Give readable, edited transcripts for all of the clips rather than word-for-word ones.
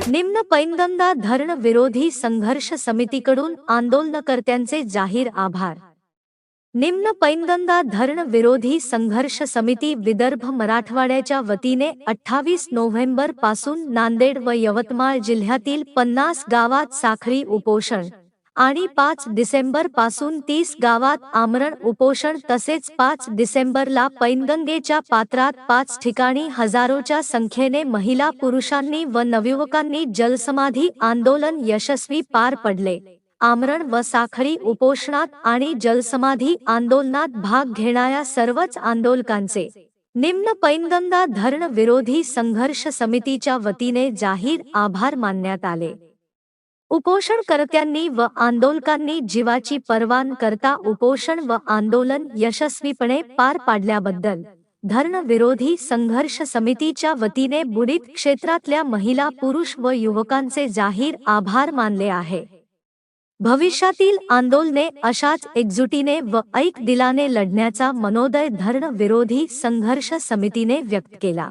निम्न पैनगंगा धरण विरोधी संघर्ष समितीकडून आंदोलनकर्त्यांचे जाहीर आभार। निम्न पैनगंगा धरण विरोधी संघर्ष समिती विदर्भ मराठवाड्याच्या वतीने 28 नोव्हेंबर पासून नांदेड व यवतमाळ जिल्ह्यातील 50 गावात साखळी उपोषण आणि 5 डिसेंबर पासून 30 गावात आमरण उपोषण तसेच 5 डिसेंबरला पैनगंगेच्या पात्रात 5 ठिकाणी हजारोच्या संख्येने महिला पुरुषांनी व नवयुवकांनी जलसमाधी आंदोलन यशस्वी पार पडले। आमरण व साखळी उपोषणात आणि जलसमाधी आंदोलनात भाग घेणाऱ्या सर्वच आंदोलकांचे निम्न पैनगंगा धरण विरोधी संघर्ष समितीच्या वतीने जाहीर आभार मानण्यात आले। उपोषणकर्त्यांनी व आंदोलकांनी जीवाची पर्वा न करता उपोषण व आंदोलन यशस्वीपणे पार पाडल्याबद्दल धरण विरोधी संघर्ष समितीच्या वतीने बुडीत क्षेत्रातल्या महिला पुरुष व युवकांचे जाहीर आभार मानले आहे। भविष्यातील आंदोलने अशाच एकजुटीने व ऐक दिलाने लढण्याचा मनोदय धरण विरोधी संघर्ष समितीने व्यक्त केला।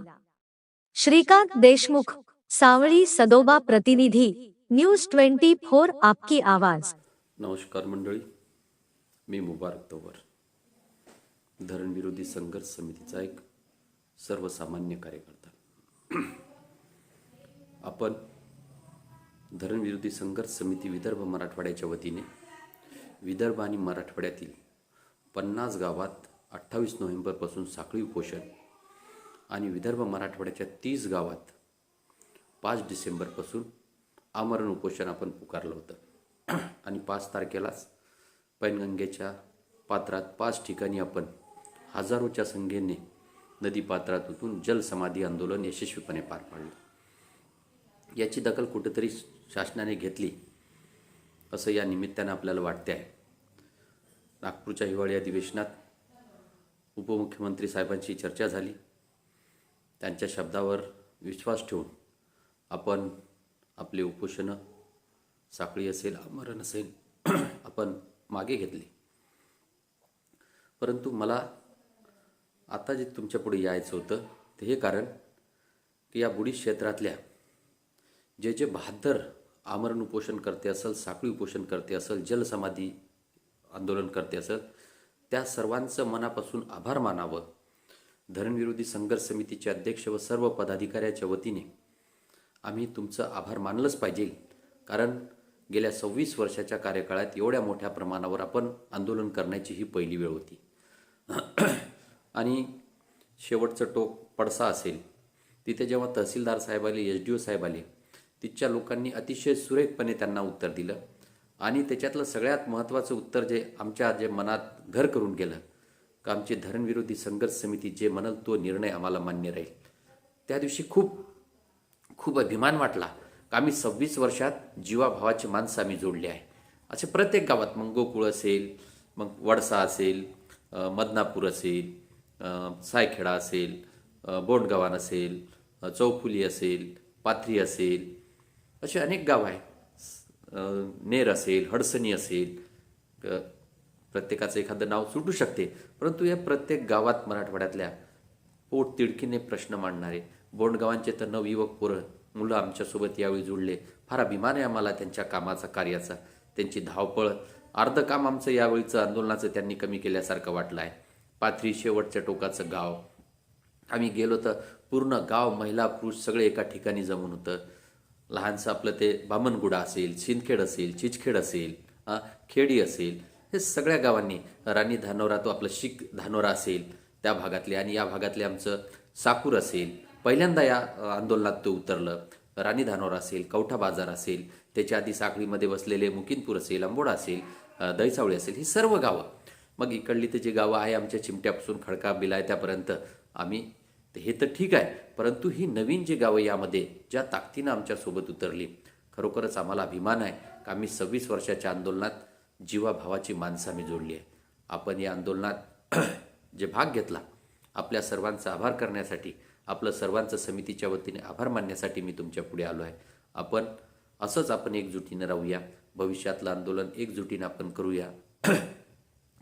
श्रीकांत देशमुख, सावळी सदोबा प्रतिनिधी, न्यूज 24 आपकी आवाज। नमस्कार मंडळी, मी मुबारक तोवर, धरण विरोधी संघर्ष समितीचा एक सर्वसामान्य कार्यकर्ता। आपण धरण विरोधी संघर्ष समिती विदर्भ मराठवाड्याच्या वतीने विदर्भ आणि मराठवाड्यातील 50 गावात 28 नोव्हेंबरपासून साखळी उपोषण आणि विदर्भ मराठवाड्याच्या 30 गावात 5 डिसेंबरपासून आमरण उपोषण आपण पुकारलं होतं आणि 5 तारखेलाच पैनगंगेच्या पात्रात 5 ठिकाणी आपण हजारोच्या संख्येने नदी पात्रात उतरून जलसमाधी आंदोलन यशस्वीपणे पार पाडलं। याची दखल कुठेतरी शासनाने घेतली असं या निमित्तानं आपल्याला वाटते आहे। नागपूरच्या हिवाळी अधिवेशनात उपमुख्यमंत्री साहेबांची चर्चा झाली। त्यांच्या शब्दावर विश्वास ठेवून आपण आपले उपोषण साखळी असेल, आमरण असेल आपण मागे घेतले। परंतु मला आता जे तुमच्या पुढे यायचं होतं ते हे कारण की या बुडीत क्षेत्रातल्या जे बहादर आमरण उपोषण करते असेल, साखळी उपोषण करते असेल, जलसमाधी आंदोलन करते असेल, त्या सर्वांचं मनापासून आभार मानावं। धरण विरोधी संघर्ष समितीचे अध्यक्ष व सर्व पदाधिकाऱ्याच्या वतीने आम्ही तुमचं आभार मानलंच पाहिजे, कारण गेल्या 26 वर्षाच्या कार्यकाळात एवढ्या मोठ्या प्रमाणावर आपण आंदोलन करण्याची ही पहिली वेळ होती। आणि शेवटचं टोक पडसा असेल तिथे जेव्हा तहसीलदार साहेब आले, SDO साहेब आले, तिथच्या लोकांनी अतिशय सुरेखपणे त्यांना उत्तर दिलं आणि त्याच्यातलं सगळ्यात महत्त्वाचं उत्तर जे आमच्या मनात घर करून गेलं का आमची धरण विरोधी संघर्ष समिती जे म्हणल तो निर्णय आम्हाला मान्य राहील। त्या दिवशी खूप अभिमान वाटला का आम्ही 26 वर्षात जीवाभावाची माणसं आम्ही जोडली आहे। असे प्रत्येक गावात मग गोकुळ असेल, मग वडसा असेल, मदनापूर असेल, सायखेडा असेल, बोंडगावान असेल, चौफुली असेल, पाथरी असेल, असे अनेक गाव आहे, नेर असेल, हडसणी असेल, प्रत्येकाचं एखादं नाव सुटू शकते। परंतु या प्रत्येक गावात मराठवाड्यातल्या पोट तिडकीने प्रश्न मांडणारे बोंडगावांचे तर नवयुवक मुलं आमच्यासोबत यावेळी जोडले। फार अभिमान आहे आम्हाला त्यांच्या कामाचा, कार्याचा, त्यांची धावपळ। अर्ध काम आमचं यावेळीचं आंदोलनाचं त्यांनी कमी केल्यासारखं वाटलं आहे। पाथरी शेवटच्या टोकाचं गाव, आम्ही गेलो तर पूर्ण गाव महिला पुरुष सगळे एका ठिकाणी जमून होतं। लहानसं आपलं ते बामणगुडा असेल, सिंदखेड असेल, चिचखेड असेल, खेडी असेल, हे सगळ्या गावांनी, राणी धानोरा तो आपलं शीख धानोरा असेल त्या भागातले, आणि या भागातले आमचं साकूर असेल, पहिल्यांदा या आंदोलनात तो उतरलं। राणी धानोरा असेल, कवठा बाजार असेल, त्याच्या आधी साखळीमध्ये बसलेले मुकिंदपूर असेल, अंबोडा असेल, दहीसावळी असेल, ही सर्व गावं, मग इकडली ते जी गावं आहे आमच्या चिमट्यापासून खडका बिलायत्यापर्यंत आम्ही, हे तर ठीक आहे, परंतु ही नवीन जी गावं यामध्ये ज्या ताकदीनं आमच्यासोबत उतरली, खरोखरच आम्हाला अभिमान आहे का आम्ही 26 वर्षाच्या आंदोलनात जीवाभावाची माणसं आम्ही जोडली आहे। आपण या आंदोलनात जे भाग घेतला, आपल्या सर्वांचा आभार करण्यासाठी, आपलं सर्वांचं समितीच्या वतीने आभार मानण्यासाठी मी तुमच्या पुढे आलो आहे। आपण एकजुटीनं राहूया, भविष्यातलं आंदोलन एकजुटीनं आपण करूया,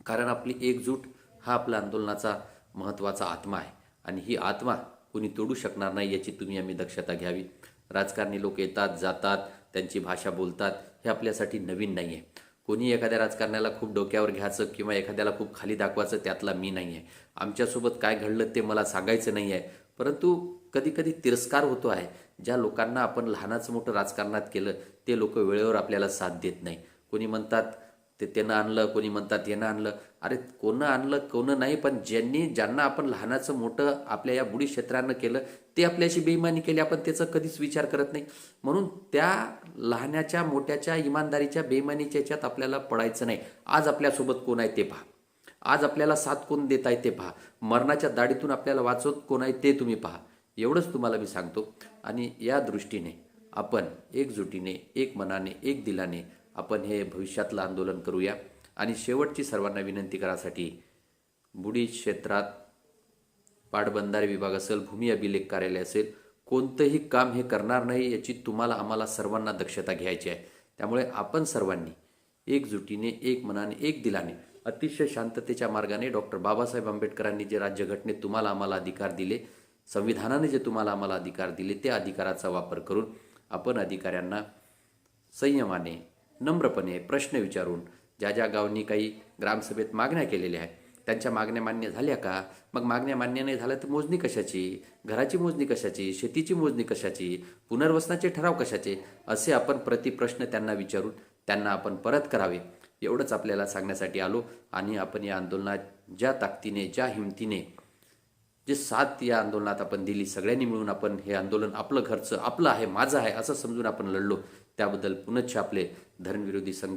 कारण आपली एकजूट हा आपल्या आंदोलनाचा महत्त्वाचा आत्मा आहे आणि ही आत्मा कोणी तोडू शकणार नाही याची तुम्ही आम्ही दक्षता घ्यावी। राजकारणी लोक येतात जातात, त्यांची भाषा बोलतात, हे आपल्यासाठी नवीन नाही आहे. कोणी एखाद्या राजकारण्याला खूप डोक्यावर घ्यायचं किंवा एखाद्याला खूप खाली दाखवायचं त्यातला मी नाही आहे. आमच्यासोबत काय घडलं ते मला सांगायचं नाही आहे. परंतु कधी कधी तिरस्कार होतो आहे. ज्या लोकांना आपण लहानाचं मोठं राजकारणात केलं ते लोक वेळेवर आपल्याला साथ देत नाही. कोणी म्हणतात ते त्यानं आणलं, कोणी म्हणतात यानं आणलं. अरे कोणं आणलं कोणं नाही, पण ज्यांना आपण लहानाचं मोठं आपल्या या बुडी क्षेत्रानं केलं ते आपल्याशी बेईमानी केली, आपण त्याचा कधीच विचार करत नाही. म्हणून त्या लहानाच्या मोठ्याच्या इमानदारीच्या बेईमानीच्या याच्यात आपल्याला पडायचं नाही. आज आपल्यासोबत कोण आहे ते पहा, आज आपल्याला साथ कोण देत आहे ते पहा, मरणाच्या दाढीतून आपल्याला वाचवत कोण आहे ते तुम्ही पहा. एवढंच तुम्हाला मी सांगतो. आणि या दृष्टीने आपण एकजुटीने, एक मनाने, एक दिलाने आपण हे भविष्यातलं आंदोलन करूया. आणि शेवटची सर्वांना विनंती करासाठी, बुडी क्षेत्रात पाटबंधारे विभाग असेल, भूमी अभिलेख कार्यालय असेल, कोणतंही काम हे करणार नाही याची तुम्हाला आम्हाला सर्वांना दक्षता घ्यायची आहे. त्यामुळे आपण सर्वांनी एकजुटीने, एक मनाने, एक दिलाने, अतिशय शांततेच्या मार्गाने डॉक्टर बाबासाहेब आंबेडकरांनी जे राज्यघटनेत तुम्हाला आम्हाला अधिकार दिले, संविधानाने जे तुम्हाला आम्हाला अधिकार दिले, त्या अधिकाराचा वापर करून आपण अधिकाऱ्यांना संयमाने, नम्रपणे प्रश्न विचारून, ज्या ज्या गावांनी काही ग्रामसभेत मागण्या केलेल्या आहेत त्यांच्या मागण्या मान्य झाल्या का, मग मागण्या मान्य नाही झाल्या तर मोजणी कशाची, घराची मोजणी कशाची, शेतीची मोजणी कशाची, पुनर्वसनाचे ठराव कशाचे, असे आपण प्रतिप्रश्न त्यांना विचारून त्यांना आपण परत करावे. एवढंच आपल्याला सांगण्यासाठी आलो. आणि आपण या आंदोलनात ज्या ताकदीने, ज्या हिमतीने, जे साथ या आंदोलनात आपण दिली, सगळ्यांनी मिळून आपण हे आंदोलन आपलं घरचं, आपलं आहे, माझं आहे असं समजून आपण लढलो, त्याबद्दल पुनश्च आपले धरणविरोधी संघ